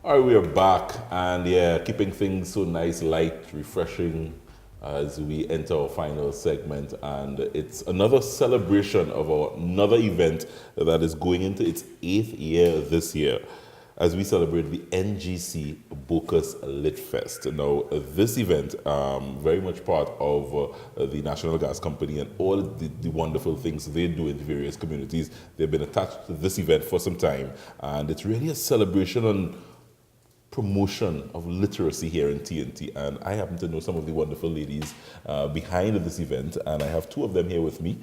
All right, we are back, and yeah, keeping things so nice, light, refreshing as we enter our final segment. And it's another celebration of another event that is going into its 8th year this year as we celebrate the NGC Bocas Lit Fest. Now, this event, very much part of the National Gas Company and all the wonderful things they do in the various communities. They've been attached to this event for some time, and it's really a celebration on promotion of literacy here in TNT, and I happen to know some of the wonderful ladies behind this event, and I have two of them here with me.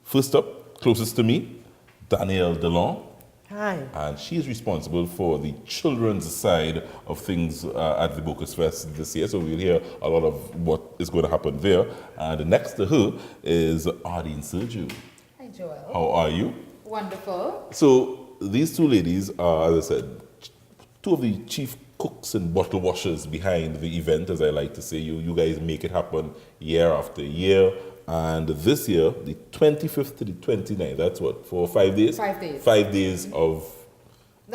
First up, closest to me, Danelle. Hi. And she is responsible for the children's side of things at the Bocas Fest this year, so we'll hear a lot of what is going to happen there. And next to her is Ardene Sirjoo. Hi, Joel. How are you? Wonderful. So these two ladies are, as I said, two of the chief cooks and bottle washers behind the event, as I like to say. You guys make it happen year after year. And this year, the 25th to the 29th, that's what, for 5 days? 5 days. 5 days of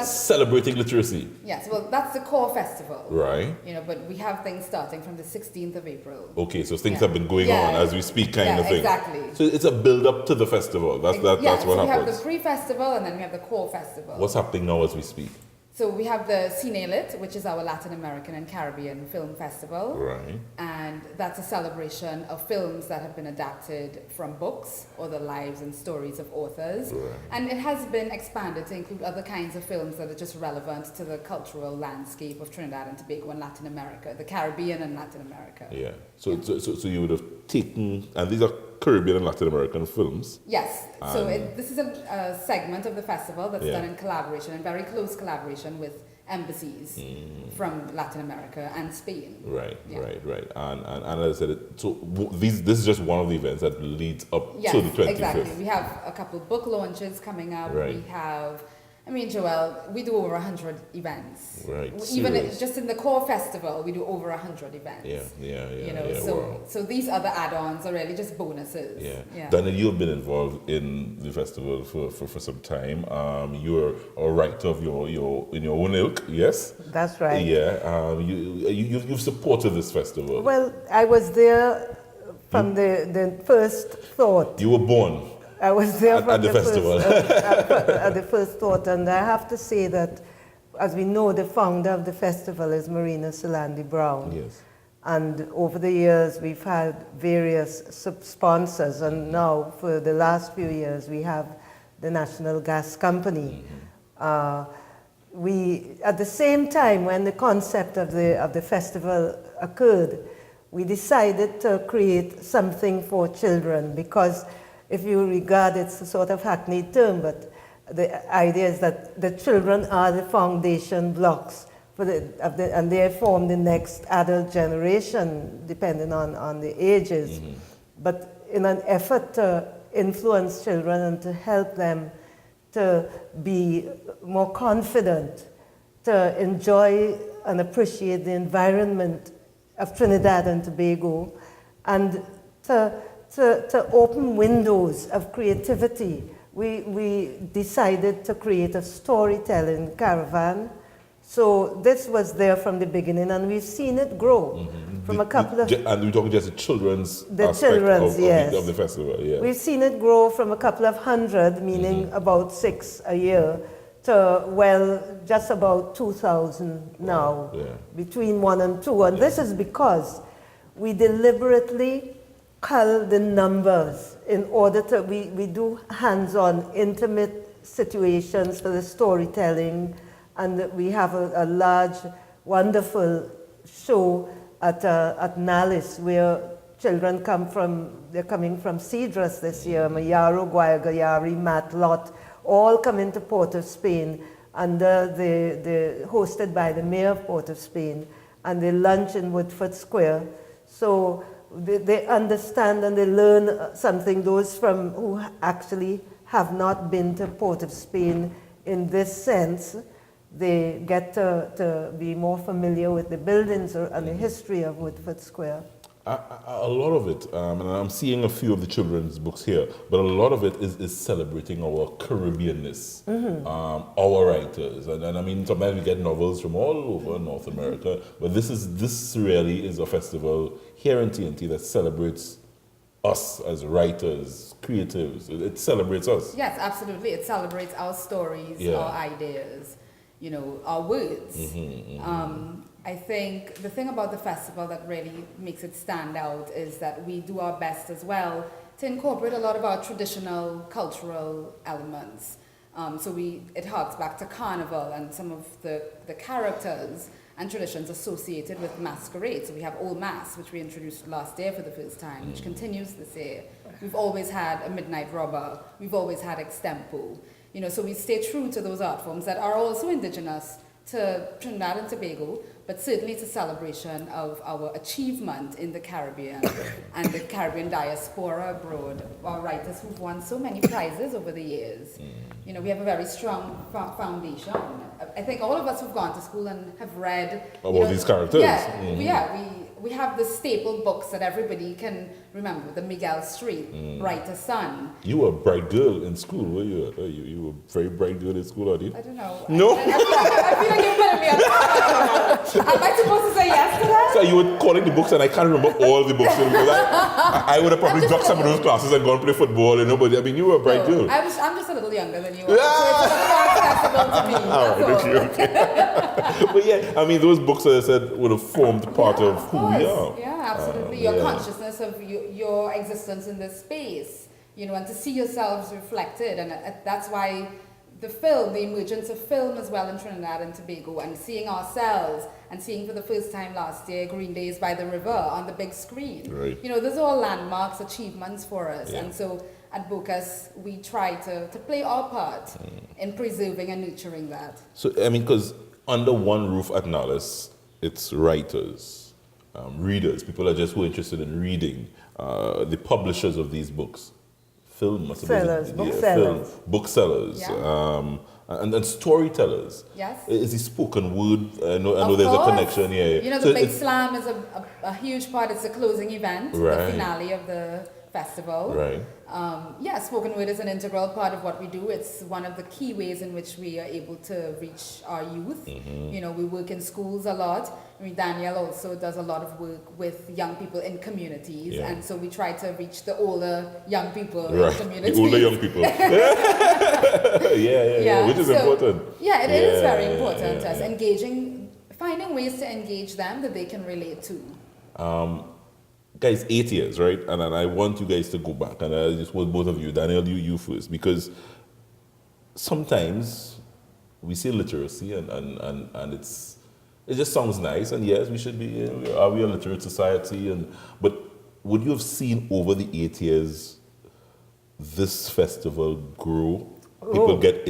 celebrating literacy. Yes, well, that's the core festival. Right. You know, but we have things starting from the 16th of April. Okay, so things have been going on as we speak, kind of thing. Exactly. So it's a build up to the festival. That's what so happens. we have the pre-festival and then we have the core festival. What's happening now as we speak? So we have the Cine Lit, which is our Latin American and Caribbean film festival. Right. And that's a celebration of films that have been adapted from books or the lives and stories of authors. Right. And it has been expanded to include other kinds of films that are just relevant to the cultural landscape of Trinidad and Tobago and Latin America, the Caribbean and Latin America. Yeah. So you would have taken, and these are Caribbean and Latin American films. Yes. So this is a segment of the festival that's done in collaboration, in very close collaboration with embassies from Latin America and Spain. Right. And as I said, this is just one of the events that leads up to the 25th. Exactly. We have a couple book launches coming up. Right. We have, Joel, we do over 100 events. Right. Even Serious. just in the core festival, we do over 100 events. So these other add-ons are really just bonuses. Yeah. Danelle, you've been involved in the festival for some time. You're a writer of your in your own ilk, yes? That's right. Yeah. You've supported this festival. Well, I was there from the first thought. You were born. I was there at the festival. at the first thought, and I have to say that, as we know, the founder of the festival is Marina Solandi Brown. Yes. And over the years, we've had various sponsors, and now for the last few years, we have the National Gas Company. We, at the same time, when the concept of the festival occurred, we decided to create something for children, because if you regard it's a sort of hackneyed term, but the idea is that the children are the foundation blocks and they form the next adult generation, depending on the ages. But in an effort to influence children and to help them to be more confident, to enjoy and appreciate the environment of Trinidad and Tobago, and to open windows of creativity, we decided to create a storytelling caravan. So this was there from the beginning, and we've seen it grow from a couple of... And we're talking just the children's yes. of the festival, yeah. We've seen it grow from a couple of hundred, meaning about 6 a year, to, well, just about 2,000 now, between 1 and 2. And this is because we deliberately cull the numbers in order to, we do hands-on, intimate situations for the storytelling, and we have a large, wonderful show at Nalis where children they're coming from Cedrus this year, Mayaro, Guayagayari, Matlot, all come into Port of Spain under hosted by the Mayor of Port of Spain, and they lunch in Woodford Square. So they understand and they learn something, those who actually have not been to Port of Spain in this sense. They get to be more familiar with the buildings and the history of Woodford Square. A lot of it, and I'm seeing a few of the children's books here, but a lot of it is celebrating our Caribbeanness, our writers, and I mean sometimes we get novels from all over North America, but this really is a festival here in TNT that celebrates us as writers, creatives. It celebrates us. Yes, absolutely. It celebrates our stories, our ideas, our words. I think the thing about the festival that really makes it stand out is that we do our best as well to incorporate a lot of our traditional cultural elements. It harks back to carnival and some of the characters and traditions associated with masquerade. So we have Old Mass, which we introduced last year for the first time, which continues this year. We've always had a midnight robber. We've always had extempo. So we stay true to those art forms that are also indigenous to Trinidad and Tobago, but certainly it's a celebration of our achievement in the Caribbean and the Caribbean diaspora abroad, our writers who've won so many prizes over the years. We have a very strong foundation. I think all of us who've gone to school and have read about these characters. We have the staple books that everybody can remember. The Miguel Street, Writer's Son. You were a bright girl in school, were you? You were a very bright girl in school, are you? I don't know. No? I feel like you're putting me on the spot. Am I supposed to say yes to that? So you were calling the books, and I can't remember all the books. Because I would have probably dropped some of those classes and gone play football, but I mean, you were a bright girl. I'm just a little younger than you are, so it's accessible to me. Okay. But yeah, I mean, those books, as I said, would have formed part of who we are. Yeah, absolutely. Your consciousness of your existence in this space, and to see yourselves reflected, and that's why the emergence of film as well in Trinidad and Tobago, and seeing ourselves, and seeing for the first time last year Green Days by the River on the big screen. Right. Those are all landmarks, achievements for us, and so at Bocas we try to play our part in preserving and nurturing that. So, I mean, because under one roof at Nallis, it's writers, readers, people are just who are interested in reading, the publishers of these books, booksellers, and storytellers. Yes. Is the spoken word? I know there's a connection. The so Big Slam is a huge part. It's the closing event, the finale of the festival. Right. Spoken word is an integral part of what we do. It's one of the key ways in which we are able to reach our youth. We work in schools a lot. Danelle also does a lot of work with young people in communities, and so we try to reach the older young people in communities. The older young people. Which is important. Yeah, it is very important to us. Finding ways to engage them that they can relate to. Guys, 8 years, right? And I want you guys to go back, and I just want both of you, Danelle, you first, because sometimes we say literacy, and it just sounds nice, and yes, we should be. Are we a literate society? But would you have seen over the 8 years this festival grow? People get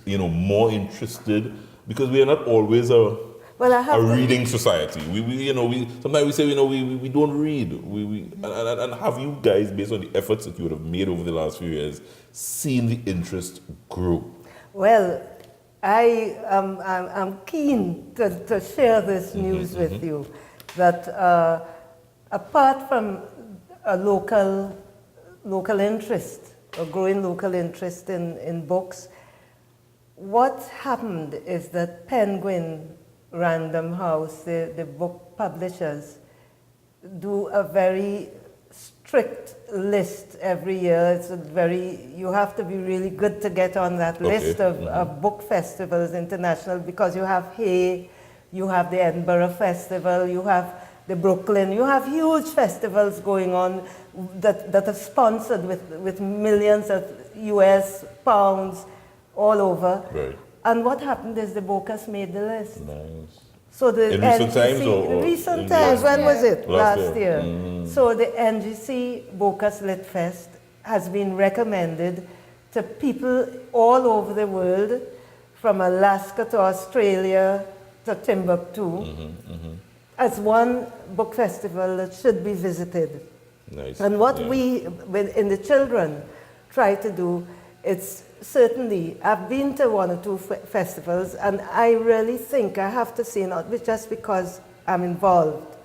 more interested, because we are not always a reading society. We sometimes we say we don't read. And have you guys, based on the efforts that you would have made over the last few years, seen the interest grow? Well, I'm keen to share this news with you, that apart from a local interest, a growing local interest in books, what happened is that Penguin Random House, the book publishers, do a very strict list every year. You have to be really good to get on that list of book festivals international, because you have Hay, you have the Edinburgh Festival, you have the Brooklyn, you have huge festivals going on that are sponsored with millions of US pounds all over. Right. And what happened is the Bocas made the list. Nice. So the in recent times, recent times, when was it? Last year. So the NGC Bocas Lit Fest has been recommended to people all over the world, from Alaska to Australia to Timbuktu, as one book festival that should be visited. Nice. And what we, in the children, try to do, it's certainly, I've been to one or two festivals, and I really think, I have to say, not just because I'm involved,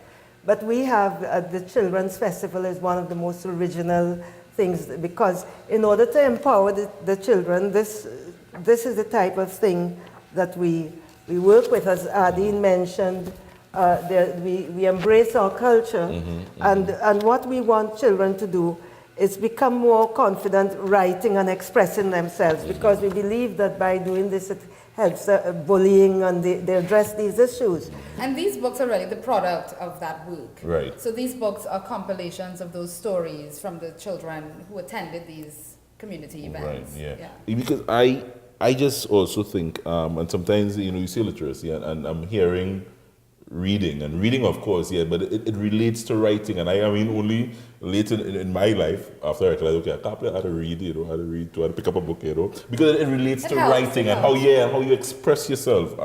But we have the Children's Festival is one of the most original things, because in order to empower the children, this is the type of thing that we work with. As Ardene mentioned, we embrace our culture, and what we want children to do is become more confident writing and expressing themselves, because we believe that by doing this it helps bullying, and they address these issues. And these books are really the product of that work. Right. So these books are compilations of those stories from the children who attended these community events. Right, yeah. Because I just also think, and sometimes, you see literacy, and I'm hearing reading, of course, but it relates to writing. And I mean, only late in my life, after I realized, okay, I can't play how to read, how to pick up a book, because it relates to writing and how you express yourself.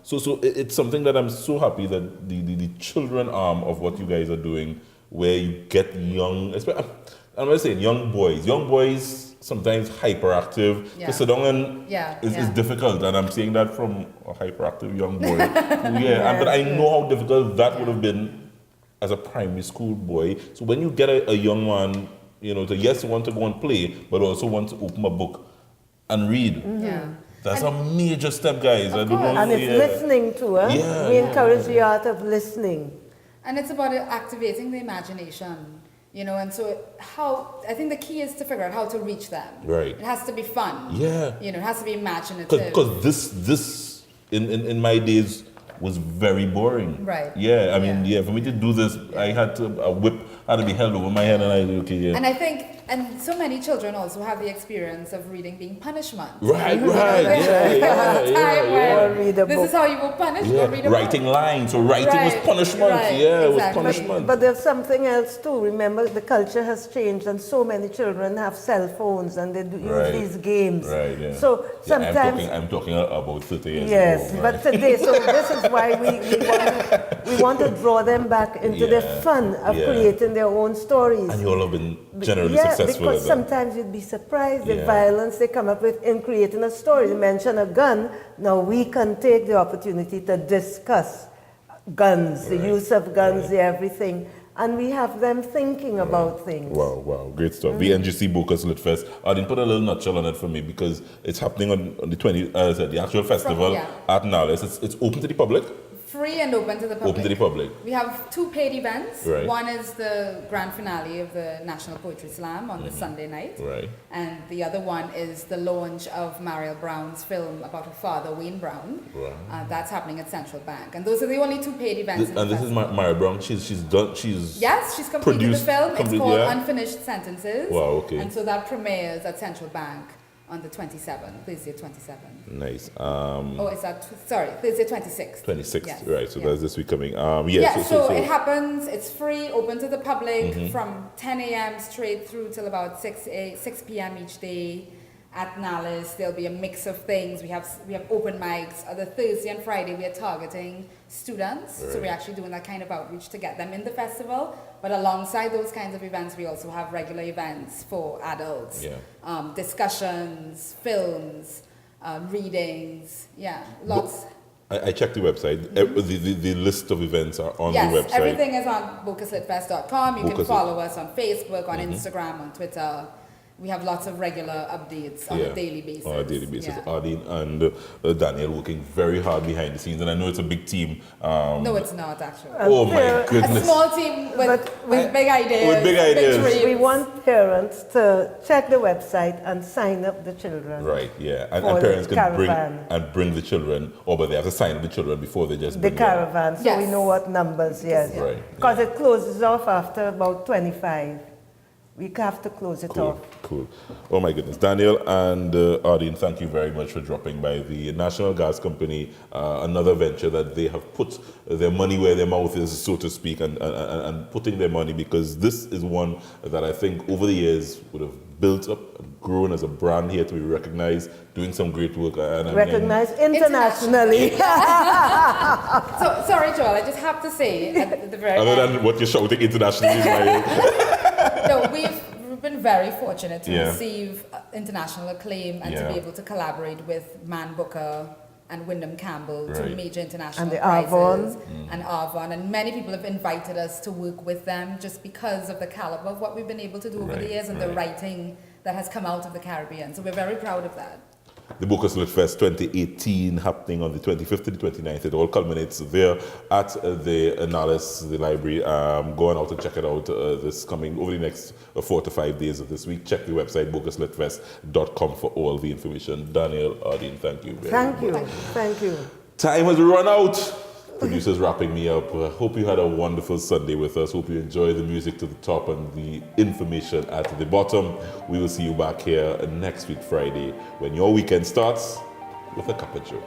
So it's something that I'm so happy that the children arm of what you guys are doing, where you get young, I'm not saying young boys sometimes hyperactive. To sit down and is difficult, and I'm saying that from a hyperactive young boy. But I know how difficult that would have been as a primary school boy. So when you get a young man, to want to go and play, but also want to open a book and read. That's a major step, guys. I don't know. And it's listening to we encourage the art of listening. And it's about activating the imagination. And so I think the key is to figure out how to reach them. Right. It has to be fun. It has to be imaginative. Because this in my days was very boring. Right. I mean, for me to do this, I had to, a whip had to be held over my head, and I said, okay, And I think, and so many children also have the experience of reading being punishment. Right, This is how you will punish. Go read a writing book. lines, so writing was punishment. It was punishment. But there's something else too. Remember, the culture has changed, and so many children have cell phones, and they use these games. So sometimes I'm talking about 30 years ago. But today, so this is why we want to draw them back into the fun of creating their own stories. And you all have been generally successful. Because sometimes you'd be surprised the violence they come up with in creating a story. You mention a gun. Now we can take the opportunity to discuss guns, the use of guns, everything. And we have them thinking about things. Wow, great stuff. The NGC Bocas Lit Fest. I didn't put a little nutshell on it for me, because it's happening on the 20th, the actual festival at Danelle. It's open to the public. Free and open to the public. Open to the public. We have 2 paid events. Right. One is the grand finale of the National Poetry Slam on the Sunday night. Right. And the other one is the launch of Mariel Brown's film about her father, Wayne Brown. Right. That's happening at Central Bank. And those are the only 2 paid events. And this is Mariel Brown. She's completed the film. It's called Unfinished Sentences. Wow, okay. And so that premieres at Central Bank on the 27th, Thursday 27th. Nice. Thursday 26th. 26th, yes. Right. So that's this week coming. So it happens, it's free, open to the public from 10 a.m. straight through till about 6 p.m. each day. At Nalis, there'll be a mix of things. We have open mics. The Thursday and Friday, we are targeting students. Right. So we're actually doing that kind of outreach to get them in the festival. But alongside those kinds of events, we also have regular events for adults. Discussions, films, readings. Lots. I checked the website. The list of events are on the website. Yes, everything is on bocaslitfest.com. You can follow us on Facebook, on Instagram, on Twitter. We have lots of regular updates on a daily basis. On a daily basis. Ardene and Danelle working very hard behind the scenes, and I know it's a big team. No, it's not actually. Oh my goodness. A small team with big ideas. With big ideas. Big dreams. We want parents to check the website and sign up the children. Right, and parents can bring the children, but they have to sign up the children before they just bring the caravan, so we know what numbers, Right. Because it closes off after about 25. We have to close it off. Cool. Oh my goodness. Danelle and Ardene, thank you very much for dropping by. The National Gas Company, another venture that they have put their money where their mouth is, so to speak, and putting their money, because this is one that I think over the years would have built up and grown as a brand here to be recognized, doing some great work. Recognized internationally. So, sorry, Joel, I just have to say at the very Other than what you're shouting internationally. No, we've been very fortunate to receive international acclaim and to be able to collaborate with Man Booker, and Wyndham Campbell, two major international and the prizes, Avon. and Avon, and many people have invited us to work with them just because of the caliber of what we've been able to do over the years and the writing that has come out of the Caribbean. So we're very proud of that. The Bocas Lit Fest 2018 happening on the 25th to the 29th. It all culminates there at the Annales, the library. Go on out and check it out this coming over the next 4 to 5 days of this week. Check the website bocaslitfest.com for all the information. Danelle, Ardene, thank you very much. Thank you. Time has run out. Producers wrapping me up. Hope you had a wonderful Sunday with us. Hope you enjoy the music to the top and the information at the bottom. We will see you back here next week, Friday, when your weekend starts with a cup of joe.